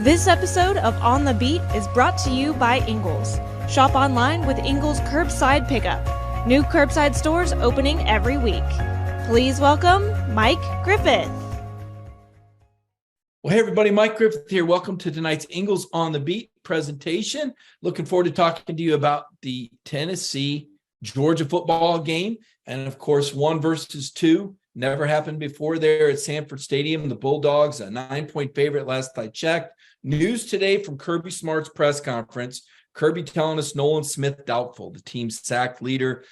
This episode of On the Beat is brought to you by Ingles. Shop online with Ingles Curbside Pickup. New curbside stores opening every week. Please welcome Mike Griffith. Well, hey, everybody, Mike Griffith here. Welcome to tonight's Ingles on the Beat presentation. Looking forward to talking to you about the Tennessee-Georgia football game. And, of course, 1 versus 2. Never happened before there at Sanford Stadium. The Bulldogs, a 9-point favorite last I checked. News today from Kirby Smart's press conference. Kirby telling us Nolan Smith doubtful. The team's sack leader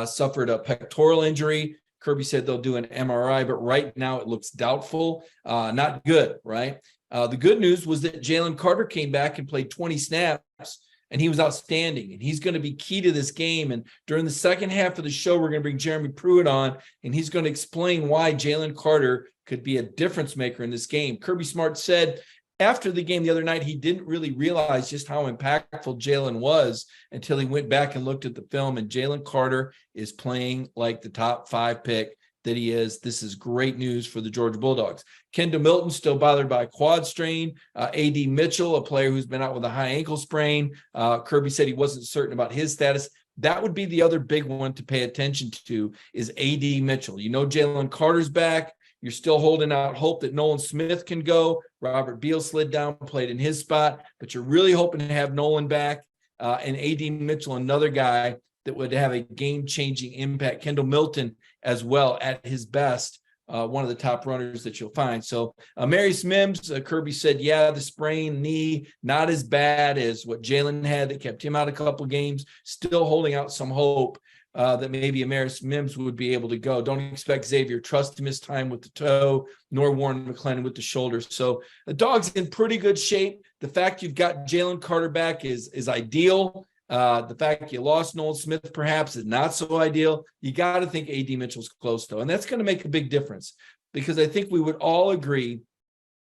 suffered a pectoral injury. Kirby said they'll do an MRI, but right now it looks doubtful. Not good, right? The good news was that Jalen Carter came back and played 20 snaps, and he was outstanding. And he's going to be key to this game. And during the second half of the show, we're going to bring Jeremy Pruitt on, and he's going to explain why Jalen Carter could be a difference maker in this game. Kirby Smart said after the game the other night, he didn't really realize just how impactful Jalen was until he went back and looked at the film, and Jalen Carter is playing like the top 5 pick that he is. This is great news for the Georgia Bulldogs. Kendall Milton still bothered by a quad strain. A.D. Mitchell, a player who's been out with a high ankle sprain. Kirby said he wasn't certain about his status. That would be the other big one to pay attention to is A.D. Mitchell. You know Jalen Carter's back. You're still holding out hope that Nolan Smith can go. Robert Beal slid down, played in his spot, but you're really hoping to have Nolan back. And A.D. Mitchell, another guy that would have a game-changing impact. Kendall Milton as well at his best, one of the top runners that you'll find. So Marius Mims, Kirby said, yeah, the sprained knee, not as bad as what Jalen had that kept him out a couple games, still holding out some hope that maybe Marius Mims would be able to go. Don't expect Xavier Truss to miss time with the toe, nor Warren McClendon with the shoulder. So the Dog's in pretty good shape. The fact you've got Jalen Carter back is ideal. The fact you lost Nolan Smith perhaps is not so ideal. You got to think A.D. Mitchell's close, though, and that's going to make a big difference because I think we would all agree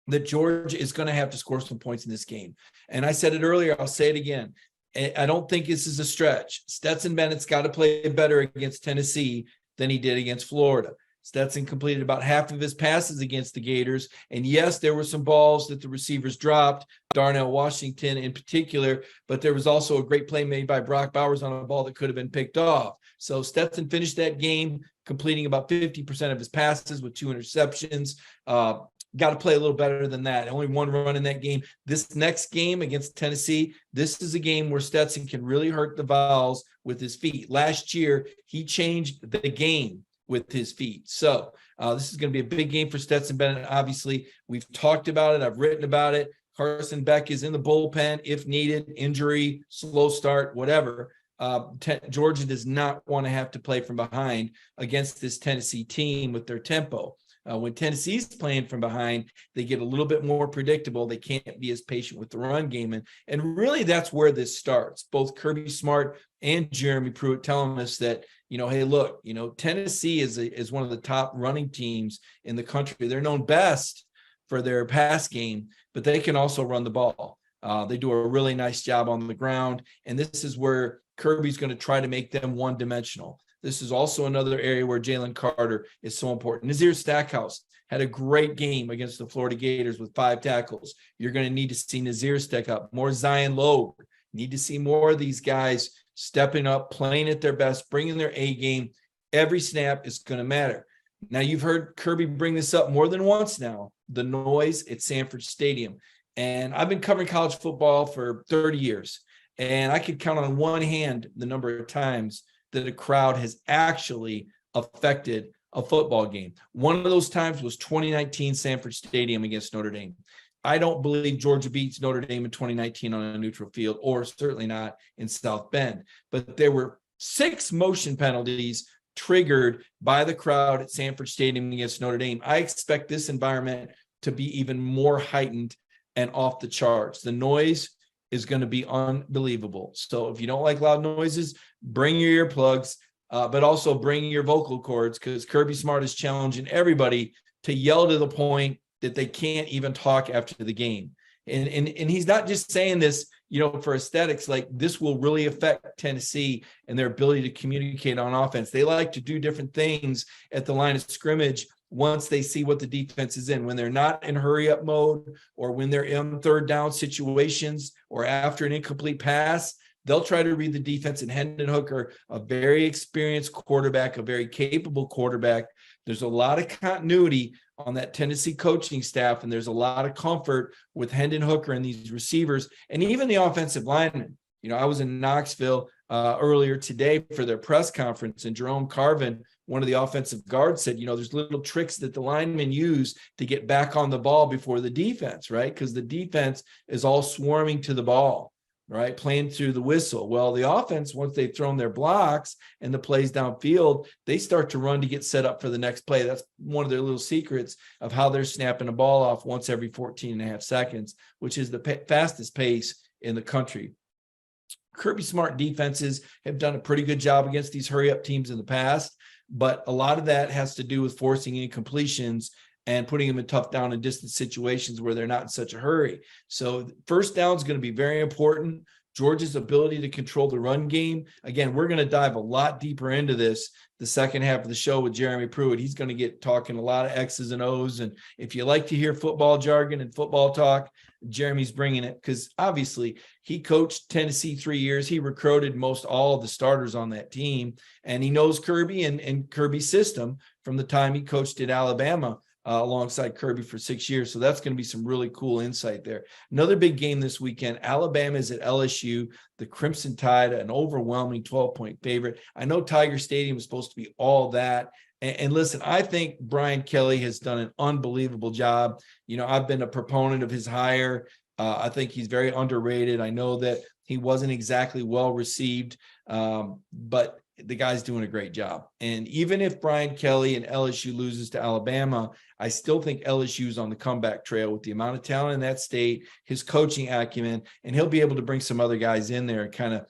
that Georgia is going to have to score some points in this game. And I said it earlier, I'll say it again. I don't think this is a stretch. Stetson Bennett's got to play better against Tennessee than he did against Florida. Stetson completed about half of his passes against the Gators. And yes, there were some balls that the receivers dropped, Darnell Washington in particular, but there was also a great play made by Brock Bowers on a ball that could have been picked off. So Stetson finished that game completing about 50% of his passes with 2 interceptions. Got to play a little better than that. Only 1 run in that game. This next game against Tennessee, this is a game where Stetson can really hurt the Vols with his feet. Last year, he changed the game with his feet. So this is going to be a big game for Stetson Bennett. Obviously, we've talked about it. I've written about it. Carson Beck is in the bullpen if needed, injury, slow start, whatever. Georgia does not want to have to play from behind against this Tennessee team with their tempo. When Tennessee's playing from behind, they get a little bit more predictable. They can't be as patient with the run game. And really that's where this starts. Both Kirby Smart and Jeremy Pruitt telling us that, hey, look, Tennessee is one of the top running teams in the country. They're known best for their pass game, but they can also run the ball. They do a really nice job on the ground. And this is where Kirby's going to try to make them one-dimensional. This is also another area where Jalen Carter is so important. Nazir Stackhouse had a great game against the Florida Gators with 5 tackles. You're going to need to see Nazir step up. More Zion Loeb. Need to see more of these guys stepping up, playing at their best, bringing their A game. Every snap is going to matter. Now, you've heard Kirby bring this up more than once now, the noise at Sanford Stadium. And I've been covering college football for 30 years, and I could count on one hand the number of times that a crowd has actually affected a football game. One of those times was 2019 Sanford Stadium against Notre Dame. I don't believe Georgia beats Notre Dame in 2019 on a neutral field, or certainly not in South Bend. But there were 6 motion penalties triggered by the crowd at Sanford Stadium against Notre Dame. I expect this environment to be even more heightened and off the charts. The noise is going to be unbelievable. So if you don't like loud noises, bring your earplugs, but also bring your vocal cords, because Kirby Smart is challenging everybody to yell to the point that they can't even talk after the game. And he's not just saying this, for aesthetics. Like, this will really affect Tennessee and their ability to communicate on offense. They like to do different things at the line of scrimmage once they see what the defense is in. When they're not in hurry up mode, or when they're in third down situations, or after an incomplete pass, they'll try to read the defense. And Hendon Hooker, a very experienced quarterback, a very capable quarterback. There's a lot of continuity on that Tennessee coaching staff, and there's a lot of comfort with Hendon Hooker and these receivers, and even the offensive linemen. I was in Knoxville earlier today for their press conference, and Jerome Carvin, one of the offensive guards, said, there's little tricks that the linemen use to get back on the ball before the defense, right? Because the defense is all swarming to the ball, right? Playing through the whistle. Well, the offense, once they've thrown their blocks and the plays downfield, they start to run to get set up for the next play. That's one of their little secrets of how they're snapping the ball off once every 14 and a half seconds, which is the fastest pace in the country. Kirby Smart defenses have done a pretty good job against these hurry-up teams in the past, but a lot of that has to do with forcing incompletions and putting them in tough down and distance situations where they're not in such a hurry. So first down is going to be very important. Georgia's ability to control the run game. Again, we're going to dive a lot deeper into this the second half of the show with Jeremy Pruitt. He's going to get talking a lot of X's and O's. And if you like to hear football jargon and football talk, Jeremy's bringing it, because obviously he coached Tennessee 3 years. He recruited most all of the starters on that team, and he knows Kirby and Kirby's system from the time he coached at Alabama alongside Kirby for 6 years. So that's going to be some really cool insight there. Another big game this weekend. Alabama is at LSU. The Crimson Tide, an overwhelming 12-point favorite. I know Tiger Stadium is supposed to be all that. And listen, I think Brian Kelly has done an unbelievable job. I've been a proponent of his hire. I think he's very underrated. I know that he wasn't exactly well received, but the guy's doing a great job. And even if Brian Kelly and LSU loses to Alabama, I still think LSU's on the comeback trail with the amount of talent in that state, his coaching acumen, and he'll be able to bring some other guys in there and kind of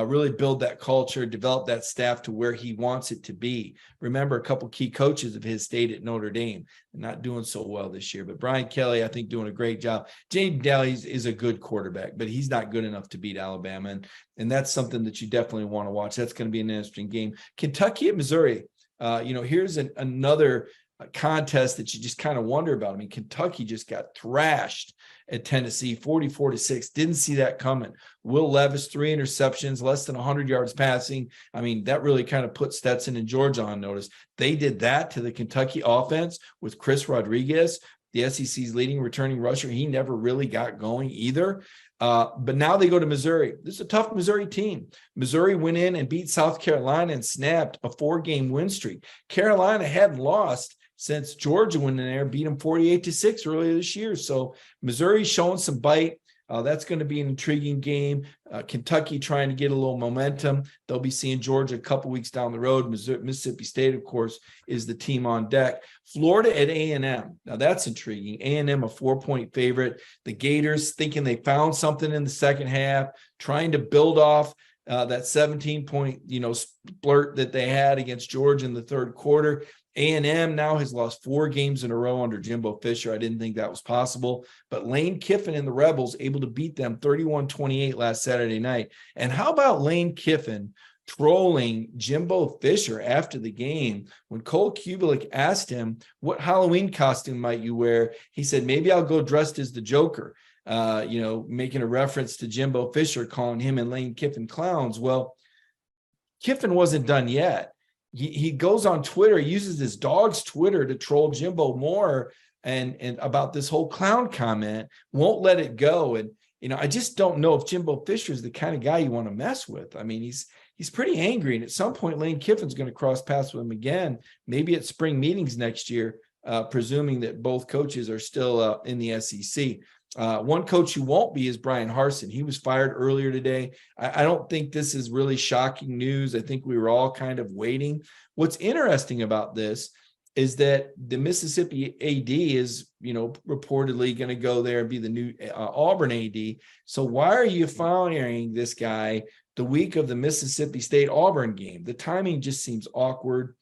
really build that culture, develop that staff to where he wants it to be. Remember, a couple key coaches of his stayed at Notre Dame, not doing so well this year. But Brian Kelly, I think, doing a great job. Jaden Daly is a good quarterback, but he's not good enough to beat Alabama. And that's something that you definitely want to watch. That's going to be an interesting game. Kentucky at Missouri. Here's another contest that you just kind of wonder about. I mean, Kentucky just got thrashed at Tennessee, 44-6. Didn't see that coming. Will Levis, 3 interceptions, less than 100 yards passing. I mean, that really kind of put Stetson and Georgia on notice. They did that to the Kentucky offense with Chris Rodriguez, the SEC's leading returning rusher. He never really got going either. But now they go to Missouri. This is a tough Missouri team. Missouri went in and beat South Carolina and snapped a 4-game win streak. Carolina hadn't lost since Georgia went in there, beat them 48-6 earlier this year. So Missouri's showing some bite. That's going to be an intriguing game. Kentucky trying to get a little momentum. They'll be seeing Georgia a couple weeks down the road. Mississippi State, of course, is the team on deck. Florida at A&M. Now that's intriguing. A&M, a 4-point favorite. The Gators thinking they found something in the second half, trying to build off that 17-point, splurt that they had against Georgia in the third quarter. A&M now has lost 4 games in a row under Jimbo Fisher. I didn't think that was possible. But Lane Kiffin and the Rebels able to beat them 31-28 last Saturday night. And how about Lane Kiffin trolling Jimbo Fisher after the game? When Cole Kubelik asked him, what Halloween costume might you wear? He said, maybe I'll go dressed as the Joker, making a reference to Jimbo Fisher, calling him and Lane Kiffin clowns. Well, Kiffin wasn't done yet. He goes on Twitter, uses his dog's Twitter to troll Jimbo more and about this whole clown comment, won't let it go. And, I just don't know if Jimbo Fisher is the kind of guy you want to mess with. I mean, he's pretty angry. And at some point, Lane Kiffin's going to cross paths with him again, maybe at spring meetings next year, presuming that both coaches are still in the SEC. One coach who won't be is Brian Harsin. He was fired earlier today. I don't think this is really shocking news. I think we were all kind of waiting. What's interesting about this is that the Mississippi AD is, reportedly going to go there and be the new Auburn AD. So why are you firing this guy the week of the Mississippi State Auburn game? The timing just seems awkward,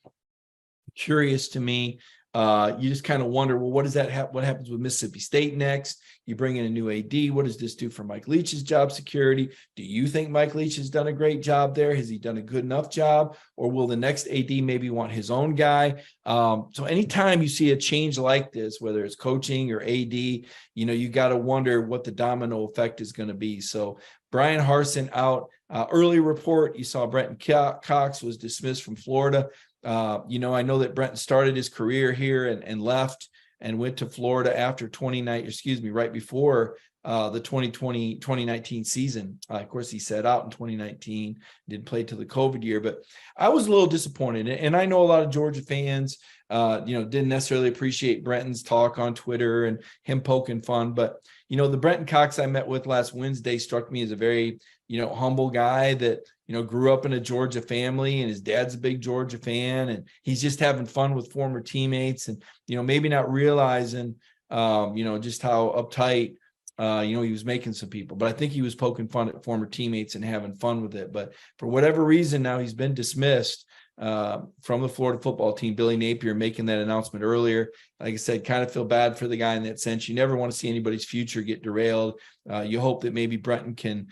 curious to me. You just kind of wonder, well, what does that what happens with Mississippi State next? You bring in a new AD. What does this do for Mike Leach's job security? Do you think Mike Leach has done a great job there? Has he done a good enough job? Or will the next AD maybe want his own guy? So anytime you see a change like this, whether it's coaching or AD, you got to wonder what the domino effect is going to be. So Brian Harsin out. Early report, you saw Brenton Cox was dismissed from Florida. I know that Brenton started his career here and left and went to Florida after right before the 2019 season. Of course, he sat out in 2019, didn't play till the COVID year, but I was a little disappointed. And I know a lot of Georgia fans, didn't necessarily appreciate Brenton's talk on Twitter and him poking fun. But, the Brenton Cox I met with last Wednesday struck me as a very, humble guy that, grew up in a Georgia family, and his dad's a big Georgia fan, and he's just having fun with former teammates and, maybe not realizing, just how uptight, he was making some people. But I think he was poking fun at former teammates and having fun with it. But for whatever reason, now he's been dismissed from the Florida football team. Billy Napier making that announcement earlier. Like I said, kind of feel bad for the guy in that sense. You never want to see anybody's future get derailed. You hope that maybe Brenton can,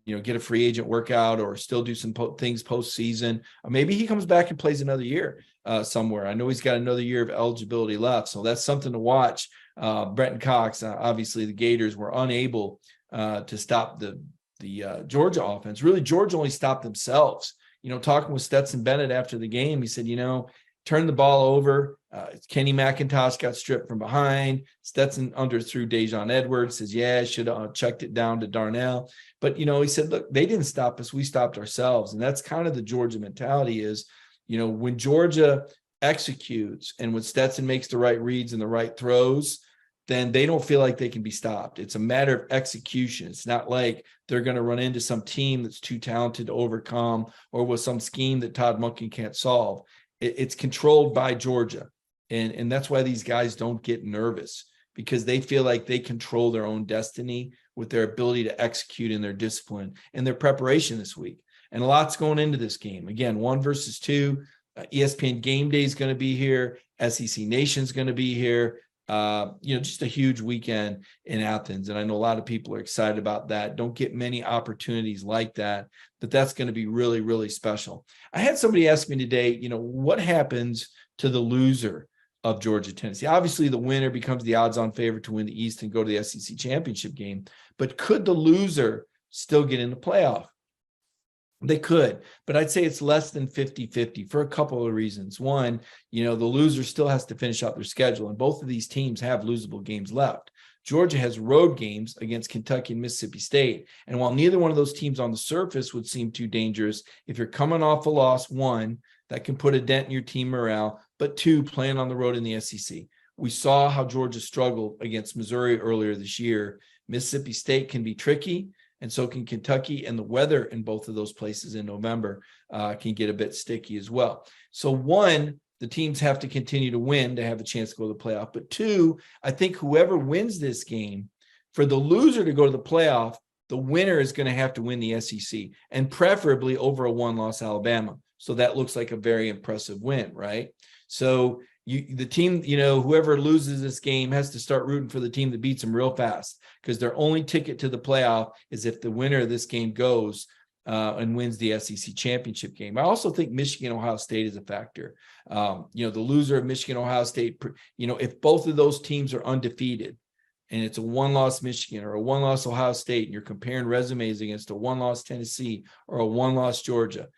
get a free agent workout or still do some things postseason. Or maybe he comes back and plays another year somewhere. I know he's got another year of eligibility left, so that's something to watch. Brenton Cox, obviously the Gators were unable to stop the Georgia offense. Really, Georgia only stopped themselves. Talking with Stetson Bennett after the game, he said, turn the ball over. Kenny McIntosh got stripped from behind. Stetson underthrew Dejon Edwards, says, I should have checked it down to Darnell. But, he said, look, they didn't stop us. We stopped ourselves. And that's kind of the Georgia mentality is, when Georgia executes and when Stetson makes the right reads and the right throws, then they don't feel like they can be stopped. It's a matter of execution. It's not like they're going to run into some team that's too talented to overcome or with some scheme that Todd Monken can't solve. It's controlled by Georgia. And that's why these guys don't get nervous, because they feel like they control their own destiny with their ability to execute in their discipline and their preparation this week. And a lot's going into this game. Again, 1 versus 2. ESPN Game Day is going to be here. SEC Nation's going to be here. Just a huge weekend in Athens. And I know a lot of people are excited about that. Don't get many opportunities like that, but that's going to be really, really special. I had somebody ask me today, what happens to the loser of Georgia-Tennessee? Obviously, the winner becomes the odds-on favorite to win the East and go to the SEC championship game. But could the loser still get in the playoff? They could, but I'd say it's less than 50-50 for a couple of reasons. One, the loser still has to finish out their schedule, and both of these teams have losable games left. Georgia has road games against Kentucky and Mississippi State, and while neither one of those teams on the surface would seem too dangerous, if you're coming off a loss, one, that can put a dent in your team morale, but two, playing on the road in the SEC. We saw how Georgia struggled against Missouri earlier this year. Mississippi State can be tricky, and so can Kentucky, and the weather in both of those places in November can get a bit sticky as well. So one, the teams have to continue to win to have a chance to go to the playoff. But two, I think whoever wins this game, for the loser to go to the playoff, the winner is going to have to win the SEC, and preferably over a one-loss Alabama. So that looks like a very impressive win, right? So the team, whoever loses this game has to start rooting for the team that beats them real fast, because their only ticket to the playoff is if the winner of this game goes and wins the SEC championship game. I also think Michigan-Ohio State is a factor. The loser of Michigan-Ohio State, if both of those teams are undefeated and it's a one-loss Michigan or a one-loss Ohio State, and you're comparing resumes against a one-loss Tennessee or a one-loss Georgia,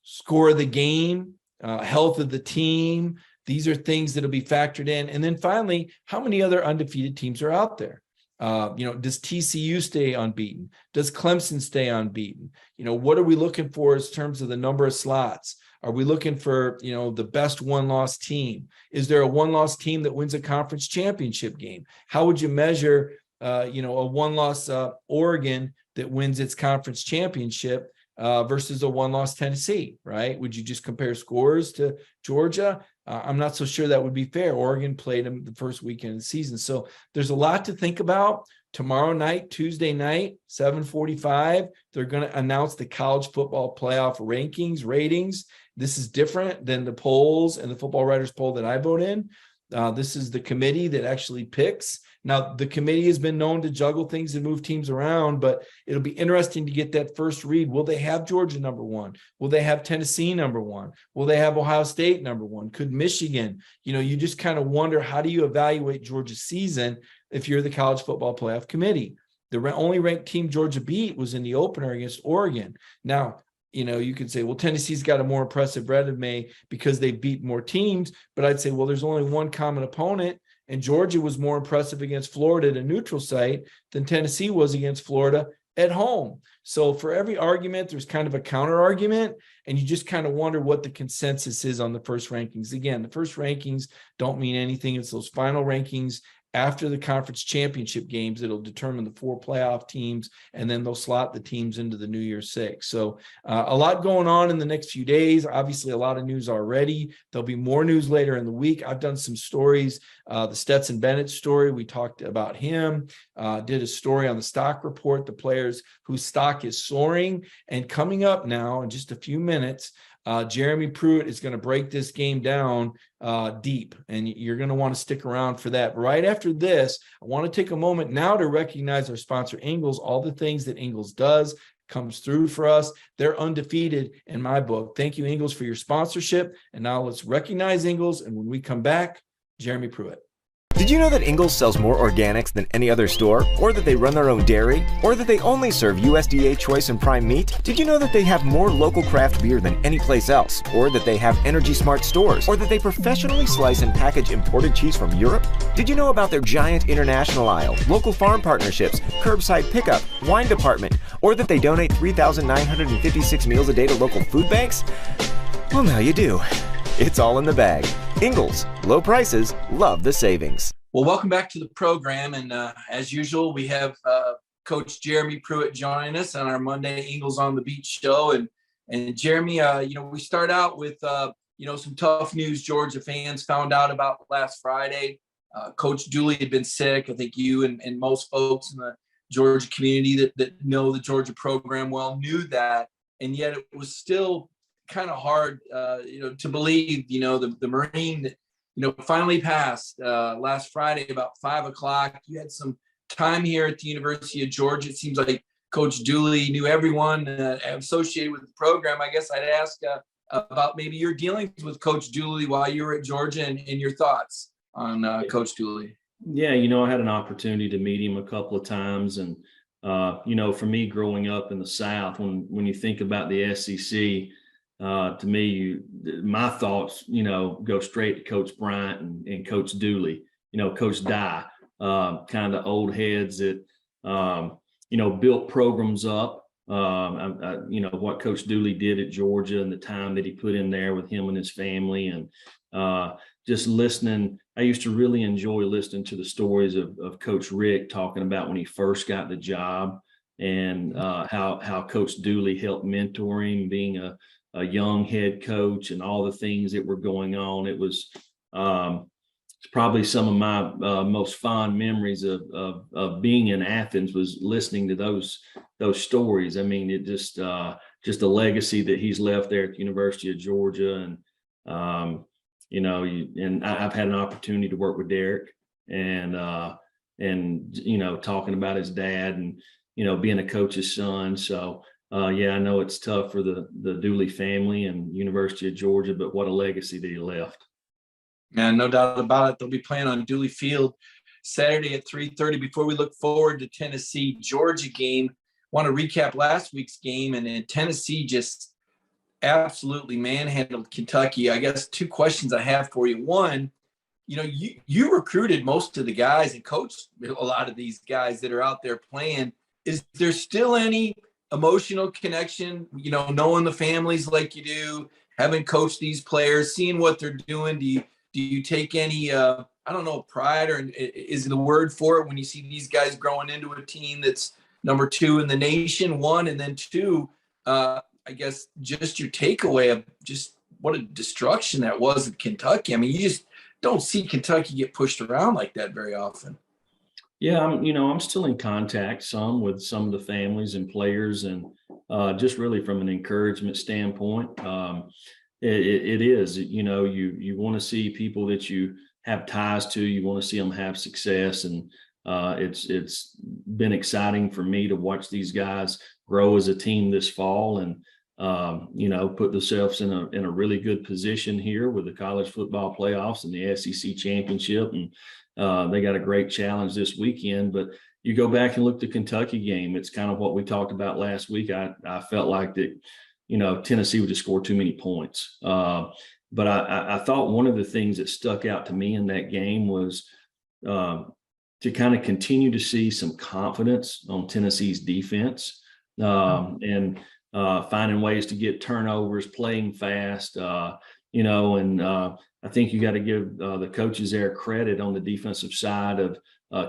score of the game, health of the team, these are things that'll be factored in. And then finally, how many other undefeated teams are out there? Does TCU stay unbeaten? Does Clemson stay unbeaten? What are we looking for in terms of the number of slots? Are we looking for, the best one-loss team? Is there a one-loss team that wins a conference championship game? How would you measure, a one-loss Oregon that wins its conference championship versus a one-loss Tennessee, right? Would you just compare scores to Georgia? I'm not so sure that would be fair. Oregon played them the first weekend of the season. So there's a lot to think about. Tomorrow night, Tuesday night, 7:45, they're going to announce the college football playoff ratings. This is different than the polls and the Football Writers poll that I vote in. This is the committee that actually picks. Now, the committee has been known to juggle things and move teams around, but it'll be interesting to get that first read. Will they have Georgia number one? Will they have Tennessee number one? Will they have Ohio State number one? Could Michigan? You just kind of wonder, how do you evaluate Georgia's season if you're the college football playoff committee? The only ranked team Georgia beat was in the opener against Oregon. Now, you could say, well, Tennessee's got a more impressive resume because they beat more teams. But I'd say, well, there's only one common opponent, and Georgia was more impressive against Florida at a neutral site than Tennessee was against Florida at home. So for every argument, there's kind of a counter argument, and you just kind of wonder what the consensus is on the first rankings. Again, the first rankings don't mean anything. It's those final rankings after the conference championship games. It'll determine the 4 playoff teams, and then they'll slot the teams into the New Year's Six. So a lot going on in the next few days. Obviously, a lot of news already. There'll be more news later in the week. I've done some stories. The Stetson Bennett story, we talked about him. Did a story on the stock report, the players whose stock is soaring. And coming up now in just a few minutes, Jeremy Pruitt is going to break this game down deep, and you're going to want to stick around for that. Right after this, I want to take a moment now to recognize our sponsor, Ingles. All the things that Ingles does comes through for us. They're undefeated in my book. Thank you, Ingles, for your sponsorship. And now let's recognize Ingles. And when we come back, Jeremy Pruitt. Did you know that Ingles sells more organics than any other store? Or that they run their own dairy? Or that they only serve USDA choice and prime meat? Did you know that they have more local craft beer than any place else? Or that they have Energy Smart stores? Or that they professionally slice and package imported cheese from Europe? Did you know about their giant international aisle, local farm partnerships, curbside pickup, wine department? Or that they donate 3,956 meals a day to local food banks? Well, now you do. It's all in the bag. Ingles, low prices, love the savings. Well, welcome back to the program. And as usual, we have Coach Jeremy Pruitt joining us on our Monday Ingles on the Beat show. And Jeremy, we start out with, some tough news Georgia fans found out about last Friday. Coach Dooley had been sick. I think you and most folks in the Georgia community that know the Georgia program well knew that. And yet it was still kind of hard, to believe, the Marine that, finally passed last Friday about 5:00. You had some time here at the University of Georgia. It seems like Coach Dooley knew everyone associated with the program. I guess I'd ask about maybe your dealings with Coach Dooley while you were at Georgia and your thoughts on Coach Dooley. Yeah, I had an opportunity to meet him a couple of times. And, for me growing up in the South, when you think about the SEC, to me, my thoughts, go straight to Coach Bryant and Coach Dooley, Coach Dye, kind of old heads that, built programs up. What Coach Dooley did at Georgia and the time that he put in there with him and his family, and just listening. I used to really enjoy listening to the stories of Coach Rick talking about when he first got the job, and how Coach Dooley helped mentor him, being a young head coach, and all the things that were going on. It was it's probably some of my most fond memories of being in Athens, was listening to those stories. I mean, it just a legacy that he's left there at the University of Georgia. And I've had an opportunity to work with Derek, and talking about his dad, and being a coach's son. So I know it's tough for the Dooley family and University of Georgia, but what a legacy that he left. Man, no doubt about it. They'll be playing on Dooley Field Saturday at 3:30. Before we look forward to Tennessee-Georgia game, want to recap last week's game, and then Tennessee just absolutely manhandled Kentucky. I guess 2 questions I have for you. One, you recruited most of the guys and coached a lot of these guys that are out there playing. Is there still any emotional connection, knowing the families like you do, having coached these players, seeing what they're doing? Do you take any, pride, or is the word for it when you see these guys growing into a team that's number 2 in the nation, 1, and then 2, I guess just your takeaway of just what a destruction that was at Kentucky. I mean, you just don't see Kentucky get pushed around like that very often. Yeah, I'm still in contact some with some of the families and players, and just really from an encouragement standpoint. It is, you want to see people that you have ties to, you want to see them have success, and it's been exciting for me to watch these guys grow as a team this fall, and put themselves in a really good position here with the college football playoffs and the SEC championship, and they got a great challenge this weekend. But you go back and look at the Kentucky game, it's kind of what we talked about last week. I felt like that, Tennessee would just score too many points. But I thought one of the things that stuck out to me in that game was to kind of continue to see some confidence on Tennessee's defense, and finding ways to get turnovers, playing fast, and I think you got to give the coaches there credit on the defensive side of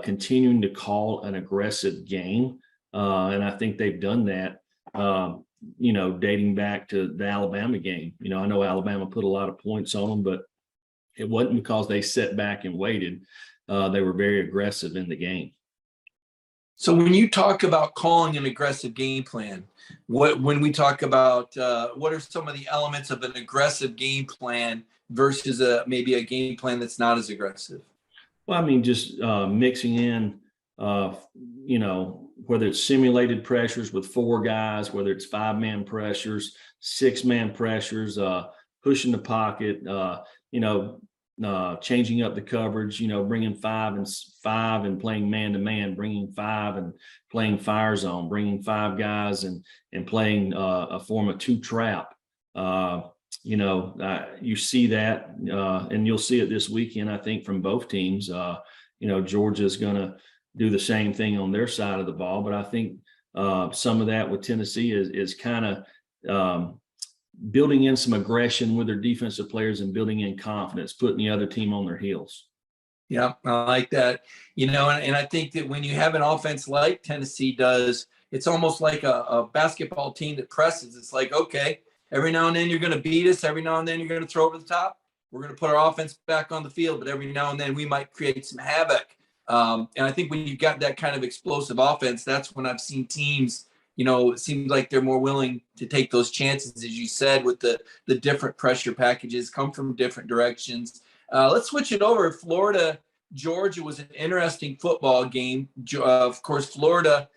continuing to call an aggressive game. And I think they've done that, dating back to the Alabama game. I know Alabama put a lot of points on them, but it wasn't because they sat back and waited. They were very aggressive in the game. So when you talk about calling an aggressive game plan, when we talk about what are some of the elements of an aggressive game plan versus maybe a game plan that's not as aggressive? Well, I mean, just mixing in, whether it's simulated pressures with 4 guys, whether it's 5-man pressures, 6-man pressures, pushing the pocket, changing up the coverage, bringing 5 and playing man-to-man, bringing 5 and playing fire zone, bringing 5 guys and playing a form of 2 trap. You see that, and you'll see it this weekend, I think, from both teams. Georgia's going to do the same thing on their side of the ball, but I think some of that with Tennessee is kind of building in some aggression with their defensive players and building in confidence, putting the other team on their heels. Yeah, I like that. And I think that when you have an offense like Tennessee does, it's almost like a basketball team that presses. It's like, okay, every now and then you're going to beat us. Every now and then you're going to throw over the top. We're going to put our offense back on the field, but every now and then we might create some havoc. And I think when you've got that kind of explosive offense, that's when I've seen teams, it seems like they're more willing to take those chances, as you said, with the different pressure packages, come from different directions. Let's switch it over. Florida, Georgia was an interesting football game. Of course, Florida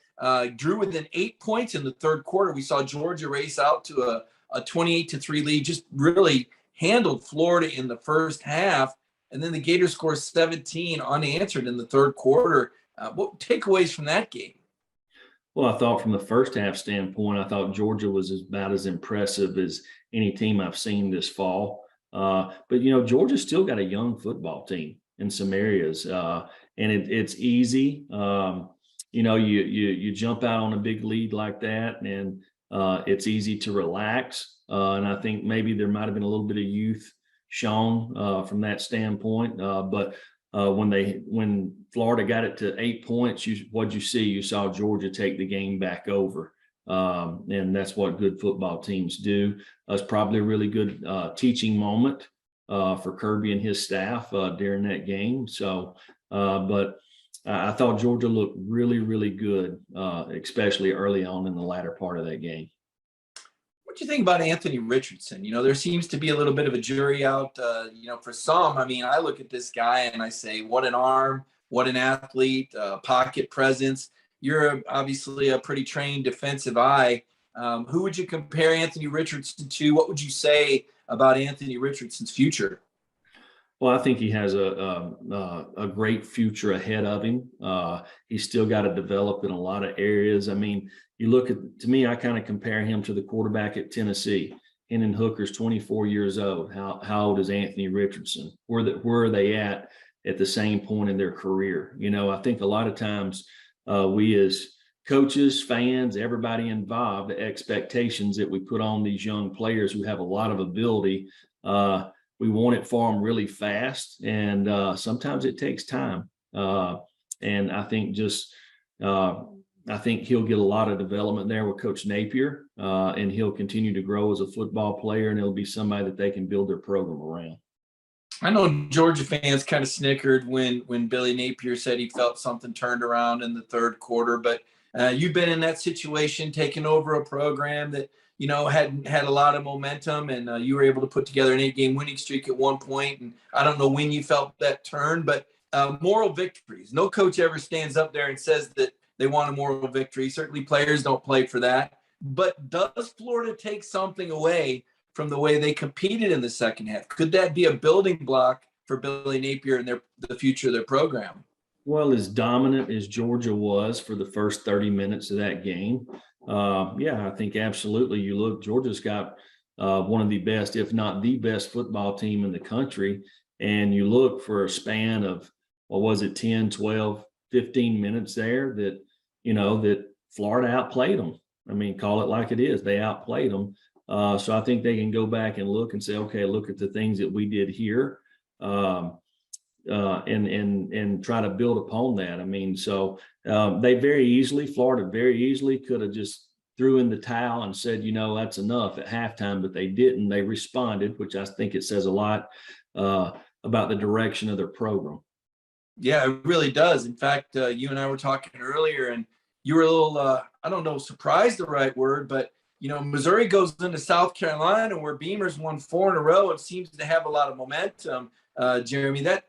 drew within 8 points in the third quarter. We saw Georgia race out to a 28-3 lead, just really handled Florida in the first half. And then the Gators scored 17 unanswered in the third quarter. What takeaways from that game? Well, I thought from the first half standpoint, I thought Georgia was about as impressive as any team I've seen this fall. But Georgia's still got a young football team in some areas, and it's easy. You jump out on a big lead like that, and it's easy to relax. And I think maybe there might have been a little bit of youth shown from that standpoint. But when Florida got it to 8 points, what'd you see? You saw Georgia take the game back over. And that's what good football teams do. It's probably a really good teaching moment for Kirby and his staff during that game. So, but I thought Georgia looked really, really good, especially early on in the latter part of that game. What do you think about Anthony Richardson? There seems to be a little bit of a jury out, for some. I mean, I look at this guy and I say, what an arm, what an athlete, pocket presence. You're obviously a pretty trained defensive eye. Who would you compare Anthony Richardson to? What would you say about Anthony Richardson's future? Well, I think he has a great future ahead of him. He's still got to develop in a lot of areas. I mean, to me, I kind of compare him to the quarterback at Tennessee. Hendon Hooker's 24 years old. How old is Anthony Richardson? Where are they at the same point in their career? I think a lot of times we as coaches, fans, everybody involved, the expectations that we put on these young players who have a lot of ability, we want it for them really fast, and sometimes it takes time. And I think I think he'll get a lot of development there with Coach Napier, and he'll continue to grow as a football player, and he'll be somebody that they can build their program around. I know Georgia fans kind of snickered when Billy Napier said he felt something turned around in the third quarter, but you've been in that situation, taking over a program that hadn't had a lot of momentum, and you were able to put together an 8-game winning streak at one point. And I don't know when you felt that turn, but moral victories. No coach ever stands up there and says that they want a moral victory. Certainly, players don't play for that. But does Florida take something away from the way they competed in the second half? Could that be a building block for Billy Napier and the future of their program? Well, as dominant as Georgia was for the first 30 minutes of that game, I think absolutely. You look, Georgia's got one of the best, if not the best football team in the country. And you look for a span of, 10, 12, 15 minutes there that Florida outplayed them. I mean, call it like it is. They outplayed them. So I think they can go back and look and say, okay, look at the things that we did here, and try to build upon that. I mean, so Florida very easily could have just threw in the towel and said, that's enough at halftime, but they didn't. They responded, which I think it says a lot about the direction of their program. Yeah, it really does. In fact, you and I were talking earlier, and you were a little, I don't know, surprised the right word, but Missouri goes into South Carolina where Beamer's won 4 in a row and seems to have a lot of momentum, Jeremy. That,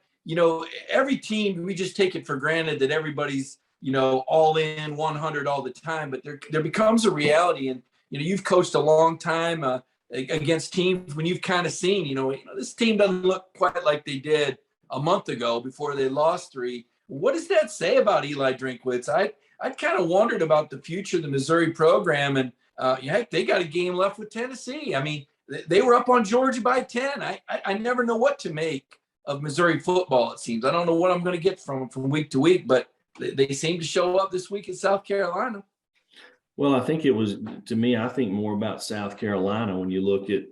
every team, we just take it for granted that everybody's, all in 100 all the time, but there becomes a reality. And, you've coached a long time against teams when you've kind of seen, this team doesn't look quite like they did a month ago before they lost 3. What does that say about Eli Drinkwitz? I kind of wondered about the future of the Missouri program, and heck, they got a game left with Tennessee. I mean, they were up on Georgia by 10. I never know what to make of Missouri football, it seems. I don't know what I'm going to get from week to week, but they seem to show up this week in South Carolina. Well, I think it was, to me, I think more about South Carolina when you look at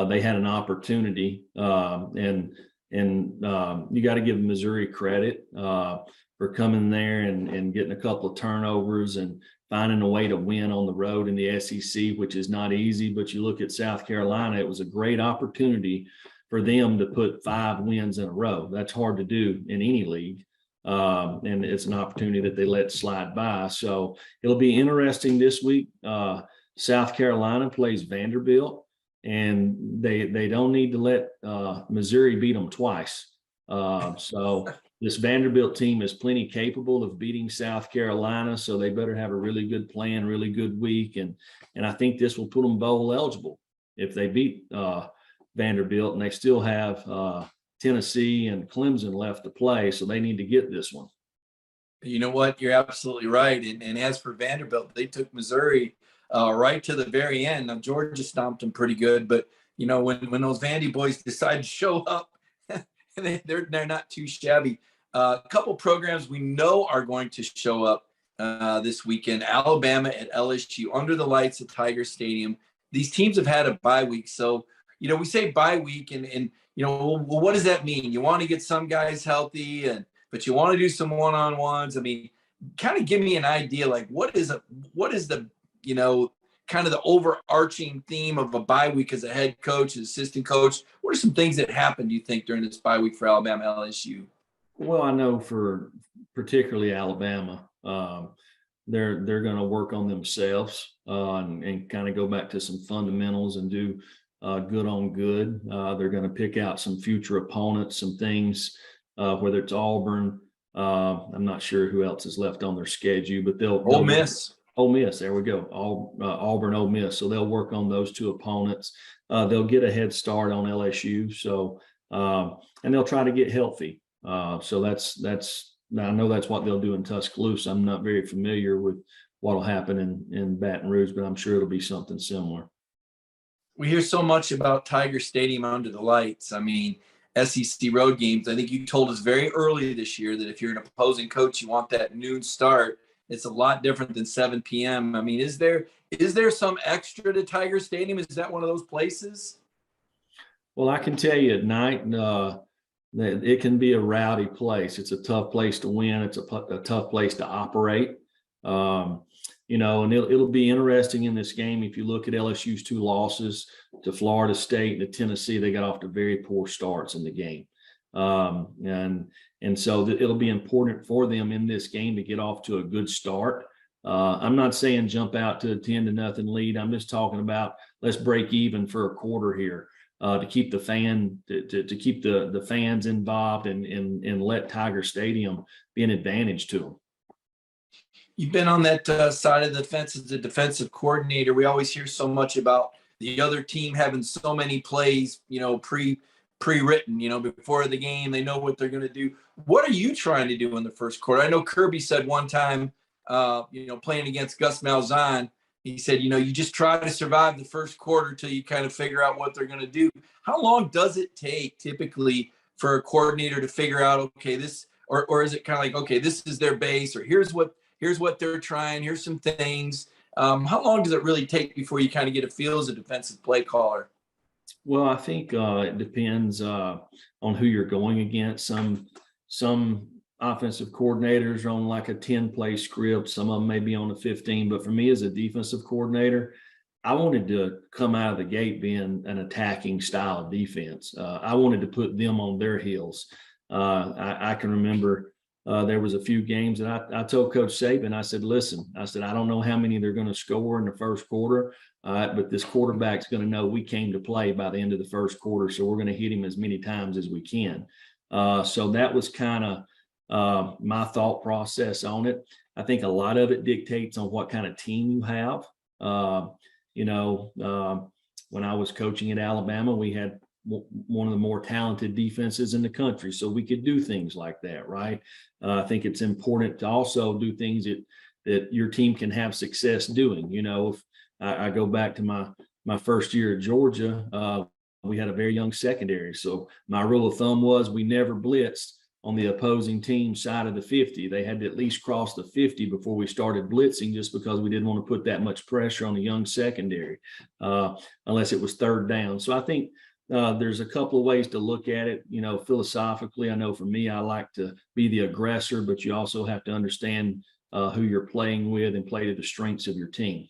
they had an opportunity, and you got to give Missouri credit for coming there and getting a couple of turnovers and finding a way to win on the road in the SEC, which is not easy. But you look at South Carolina, it was a great opportunity for them to put 5 wins in a row. That's hard to do in any league. And it's an opportunity that they let slide by. So it'll be interesting this week. South Carolina plays Vanderbilt, and they don't need to let Missouri beat them twice. So this Vanderbilt team is plenty capable of beating South Carolina, so they better have a really good plan, really good week, and I think this will put them bowl eligible if they beat Vanderbilt, and they still have Tennessee and Clemson left to play, so they need to get this one. You know what? You're absolutely right. And as for Vanderbilt, they took Missouri right to the very end. Now, Georgia stomped them pretty good, but when those Vandy boys decide to show up, they're not too shabby. A couple programs we know are going to show up this weekend. Alabama at LSU under the lights at Tiger Stadium. These teams have had a bye week, so we say bye week, and well, what does that mean? You want to get some guys healthy, but you want to do some one-on-ones. I mean, kind of give me an idea, like what is the kind of the overarching theme of a bye week as a head coach, assistant coach? What are some things that happened, do you think, during this bye week for Alabama LSU? Well, I know for particularly Alabama, they're going to work on themselves and kind of go back to some fundamentals and do good on good. They're going to pick out some future opponents, some things, whether it's Auburn. I'm not sure who else is left on their schedule, but they'll Ole Miss. Ole Miss, there we go. Auburn, Ole Miss. So they'll work on those 2 opponents. They'll get a head start on LSU. So and they'll try to get healthy. So that's I know that's what they'll do in Tuscaloosa. I'm not very familiar with what'll happen in Baton Rouge, but I'm sure it'll be something similar. We hear so much about Tiger Stadium under the lights. I mean, SEC road games. I think you told us very early this year that if you're an opposing coach, you want that noon start. It's a lot different than 7 p.m. I mean, is there some extra to Tiger Stadium? Is that one of those places? Well, I can tell you at night that it can be a rowdy place. It's a tough place to win. It's a tough place to operate. And it'll be interesting in this game. If you look at LSU's 2 losses to Florida State and to Tennessee, they got off to very poor starts in the game. And so it'll be important for them in this game to get off to a good start. I'm not saying jump out to a 10-0 lead. I'm just talking about let's break even for a quarter here, to keep the keep the fans involved and let Tiger Stadium be an advantage to them. You've been on that side of the fence as a defensive coordinator. We always hear so much about the other team having so many plays, pre-written, before the game. They know what they're going to do. What are you trying to do in the first quarter? I know Kirby said one time, playing against Gus Malzahn, he said, you just try to survive the first quarter till you kind of figure out what they're going to do. How long does it take typically for a coordinator to figure out, okay, this, or is it kind of like, okay, this is their base, or here's what they're trying, here's some things. How long does it really take before you kind of get a feel as a defensive play caller? Well, I think it depends on who you're going against. Some offensive coordinators are on like a 10-play script. Some of them may be on a 15. But for me as a defensive coordinator, I wanted to come out of the gate being an attacking style of defense. I wanted to put them on their heels. I can remember there was a few games that I told Coach Saban, I said, listen, I don't know how many they're going to score in the first quarter, but this quarterback's going to know we came to play by the end of the first quarter, so we're going to hit him as many times as we can. So that was kind of my thought process on it. I think a lot of it dictates on what kind of team you have. When I was coaching at Alabama, we had one of the more talented defenses in the country, so we could do things like that, right? I think it's important to also do things that your team can have success doing. If I go back to my first year at Georgia, we had a very young secondary, so my rule of thumb was we never blitzed on the opposing team side of the 50. They had to at least cross the 50 before we started blitzing, just because we didn't want to put that much pressure on the young secondary, unless it was third down. So I think there's a couple of ways to look at it. Philosophically, I know for me, I like to be the aggressor, but you also have to understand who you're playing with and play to the strengths of your team.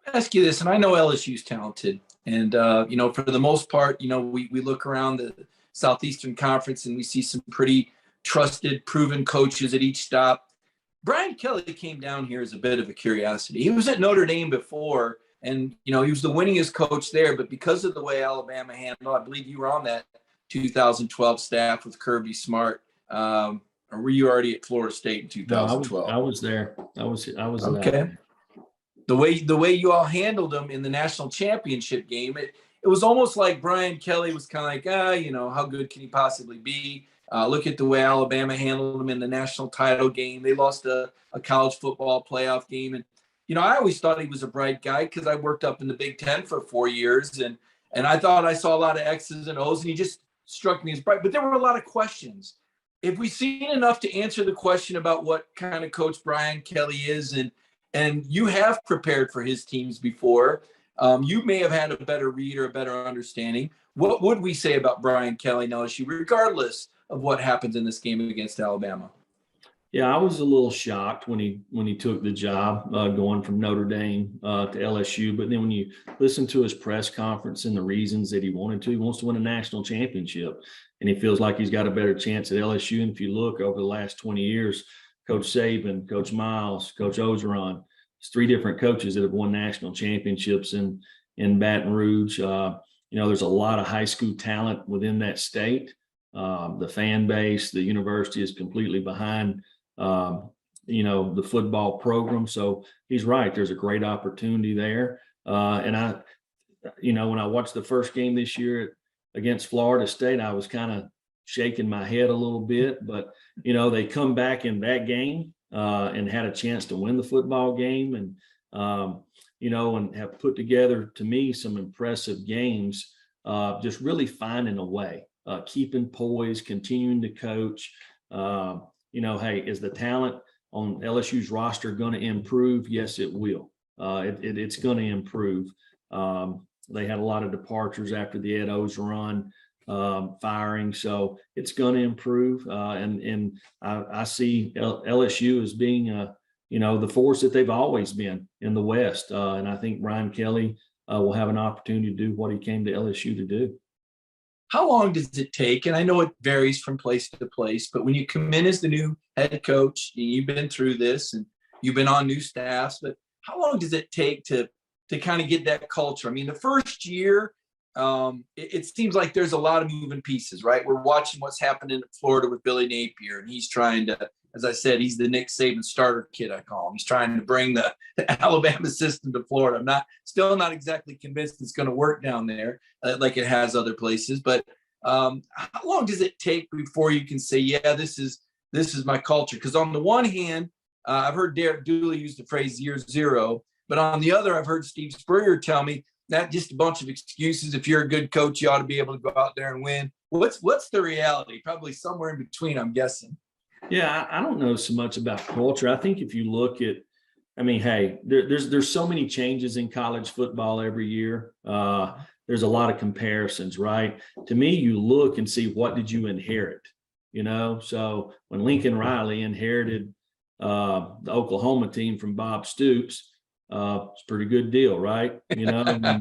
I'll ask you this, and I know LSU's talented, and for the most part, we look around the Southeastern Conference and we see some pretty trusted, proven coaches at each stop. Brian Kelly came down here as a bit of a curiosity. He was at Notre Dame before, and he was the winningest coach there, but because of the way Alabama handled, I believe you were on that 2012 staff with Kirby Smart. Or were you already at Florida State in 2012? No, I was there. I was okay. The way you all handled them in the national championship game, it was almost like Brian Kelly was kind of like, how good can he possibly be? Look at the way Alabama handled them in the national title game. They lost a college football playoff game. And, I always thought he was a bright guy because I worked up in the Big Ten for 4 years. And I thought I saw a lot of X's and O's, and he just struck me as bright. But there were a lot of questions. Have we seen enough to answer the question about what kind of coach Brian Kelly is? And you have prepared for his teams before. You may have had a better read or a better understanding. What would we say about Brian Kelly and LSU, regardless of what happens in this game against Alabama? Yeah, I was a little shocked when he took the job, going from Notre Dame to LSU. But then when you listen to his press conference and the reasons that he wants to win a national championship, and he feels like he's got a better chance at LSU. And if you look over the last 20 years, Coach Saban, Coach Miles, Coach Ogeron, it's 3 different coaches that have won national championships in Baton Rouge. There's a lot of high school talent within that state. The fan base, the university is completely behind, the football program. So he's right. There's a great opportunity there. And when I watched the first game this year against Florida State, I was kind of shaking my head a little bit, but they come back in that game and had a chance to win the football game, and and have put together, to me, some impressive games, just really finding a way, keeping poise, continuing to coach. Hey, is the talent on LSU's roster going to improve? Yes, it will. It's going to improve. They had a lot of departures after the Ed Ogeron firing, so it's going to improve. And I see LSU as being the force that they've always been in the West. And I think Brian Kelly will have an opportunity to do what he came to LSU to do. how long does it take? And I know it varies from place to place, but when you come in as the new head coach, and you've been through this and you've been on new staffs, but how long does it take to kind of get that culture? I mean, the first year, it seems like there's a lot of moving pieces, right? We're watching what's happening in Florida with Billy Napier, and he's trying to, as I said, he's the Nick Saban starter kid, I call him. He's trying to bring the Alabama system to Florida. I'm still not exactly convinced it's going to work down there like it has other places. But how long does it take before you can say, yeah, this is my culture? Because on the one hand, I've heard Derek Dooley use the phrase year zero, but on the other, I've heard Steve Spurrier tell me that just a bunch of excuses. If you're a good coach, you ought to be able to go out there and win. What's the reality? Probably somewhere in between, I'm guessing. Yeah, I don't know so much about culture. I think if you look at, I mean, hey, there's so many changes in college football every year. There's a lot of comparisons, right? To me, you look and see, what did you inherit? You know, so when Lincoln Riley inherited the Oklahoma team from Bob Stoops, it's a pretty good deal, right? You know,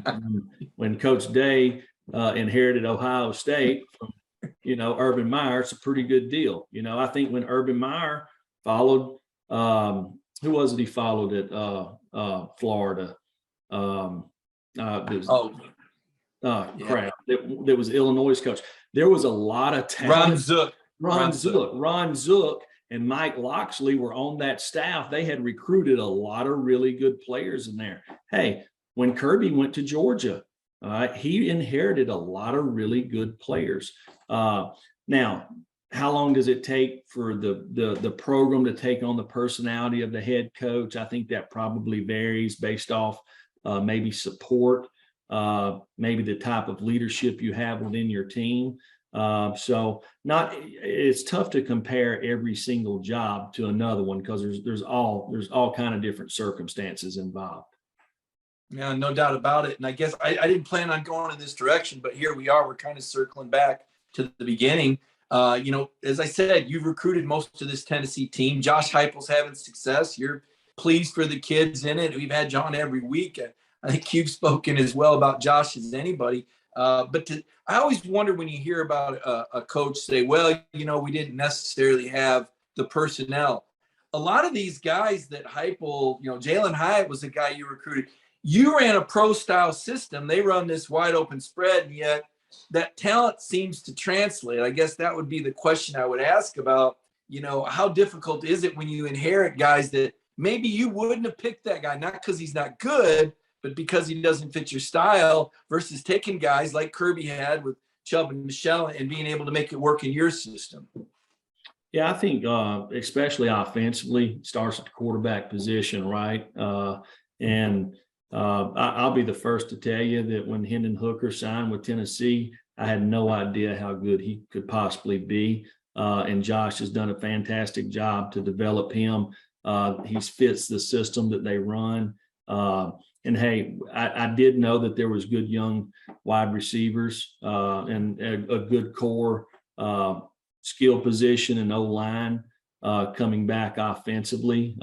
when Coach Day inherited Ohio State from, you know, Urban Meyer, it's a pretty good deal. You know, I think when Urban Meyer followed, who was it he followed at Florida? Crap. That was Illinois' coach. There was a lot of talent. Ron Zook and Mike Loxley were on that staff. They had recruited a lot of really good players in there. Hey, when Kirby went to Georgia, he inherited a lot of really good players. Now, how long does it take for the program to take on the personality of the head coach? I think that probably varies based off maybe support, maybe the type of leadership you have within your team. So it's tough to compare every single job to another one, because there's all kind of different circumstances involved. Yeah, no doubt about it. And I guess I didn't plan on going in this direction, but here we are. We're kind of circling back to the beginning. You know, as I said, you've recruited most of this Tennessee team. Josh Heupel's having success. You're pleased for the kids in it. We've had John every week. I think you've spoken as well about Josh as anybody. I always wonder when you hear about a coach say, well, you know, we didn't necessarily have the personnel. A lot of these guys that Heupel, you know, Jalen Hyatt was the guy you recruited. You ran a pro-style system. They run this wide open spread, and yet that talent seems to translate. I guess that would be the question I would ask about, you know, how difficult is it when you inherit guys that maybe you wouldn't have picked that guy, not because he's not good, but because he doesn't fit your style, versus taking guys like Kirby had with Chubb and Michelle and being able to make it work in your system. Yeah, I think especially offensively, starts at the quarterback position, right? I'll be the first to tell you that when Hendon Hooker signed with Tennessee, I had no idea how good he could possibly be. And Josh has done a fantastic job to develop him. He fits the system that they run. And hey, I did know that there was good young wide receivers and a good core skill position and O-line coming back offensively.